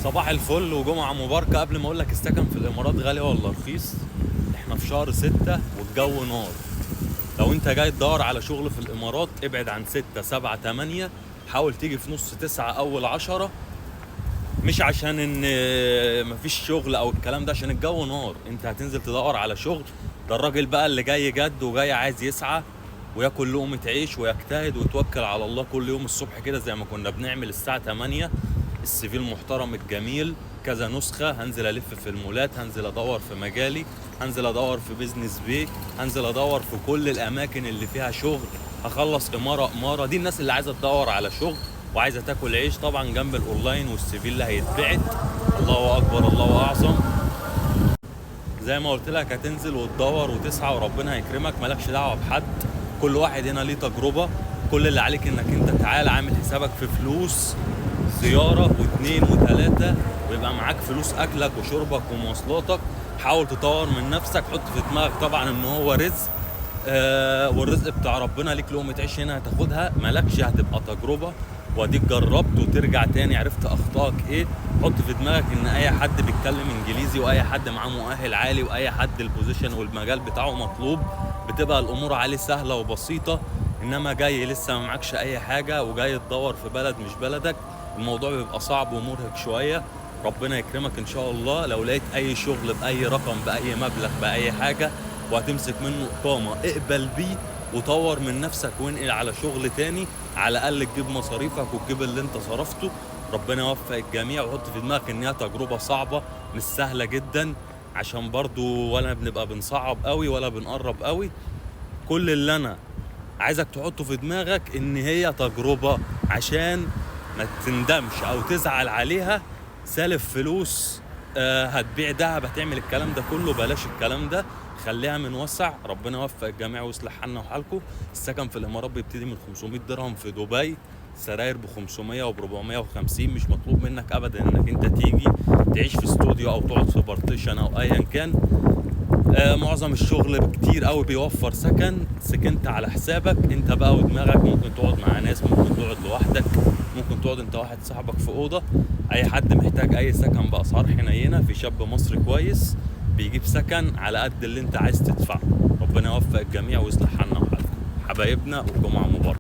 صباح الفل وجمعة مباركة. قبل ما اقول لك السكن في الامارات غالي ولا رخيص، احنا في شهر 6 والجو نار. لو انت جاي تدور على شغل في الامارات ابعد عن 6 7 8، حاول تيجي في نص 9 اول 10. مش عشان ان مفيش شغل او الكلام ده، عشان الجو نار. انت هتنزل تدور على شغل، ده الراجل بقى اللي جاي جد وجاي عايز يسعى وياكل لقمة عيش ويجتهد ويتوكل على الله كل يوم الصبح كده زي ما كنا بنعمل الساعة 8. السي في المحترم الجميل كذا نسخة، هنزل الف في المولات، هنزل ادور في مجالي، هنزل ادور في بيزنس بي، هنزل ادور في كل الاماكن اللي فيها شغل، هخلص امارة. دي الناس اللي عايزة تدور على شغل وعايزة تاكل عيش طبعا جنب الاونلاين والسي في اللي هيتبعت. الله اكبر الله اعظم. زي ما قلت لك هتنزل وتدور وتسعى وربنا هيكرمك، مالكش دعوه بحد. كل واحد هنا ليه تجربه. كل اللي عليك انك انت تعال عامل حسابك في فلوس زياره واثنين وثلاثه، ويبقى معاك فلوس اكلك وشربك ومواصلاتك. حاول تطور من نفسك، حط في دماغك طبعا ان هو رزق، والرزق بتاع ربنا. ليك لقمه عيش هنا هتاخدها، مالكش هتبقى تجربه واديك جربت وترجع تاني عرفت اخطائك ايه. حط في دماغك ان اي حد بيتكلم انجليزي واي حد معاه مؤهل عالي واي حد البوزيشن والمجال بتاعه مطلوب، بتبقى الامور عليه سهله وبسيطه. انما جاي لسه ما معكش اي حاجه وجاي تدور في بلد مش بلدك، الموضوع بيبقى صعب ومرهق شويه. ربنا يكرمك ان شاء الله. لو لقيت اي شغل باي رقم باي مبلغ باي حاجه وهتمسك منه اقامه اقبل بيه وطور من نفسك وانقل على شغل تاني، على الاقل تجيب مصاريفك وتجيب اللي انت صرفته. ربنا يوفق الجميع. وحط في دماغك ان هي تجربه صعبه مش سهله جدا، عشان برضو ولا بنبقى بنصعب قوي ولا بنقرب قوي. كل اللي انا عايزك تحطه في دماغك ان هي تجربه، عشان ما تندمش او تزعل عليها. سالف فلوس، هتبيع دهب، هتعمل الكلام ده كله، بلاش الكلام ده. خليها من وسع. ربنا يوفق الجميع ويصلح حالنا وحالكم. السكن في الامارات بيبتدي من 500 درهم في دبي، سراير ب 500 وب 450. مش مطلوب منك ابدا انك انت تيجي تعيش في استوديو او تقعد في بارتيشن او ايا كان. معظم الشغل كتير قوي بيوفر سكن، سكنت على حسابك انت بقى ودماغك. ممكن تقعد مع ناس، ممكن تقعد لوحدك، ممكن تقعد انت واحد صاحبك في اوضه. اي حد محتاج اي سكن باسعار حنينه، في شاب مصري كويس بيجيب سكن على قد اللي انت عايز تدفعه. ربنا يوفق الجميع ويصلح حالنا وحالكم حبايبنا، وجمعه مباركه.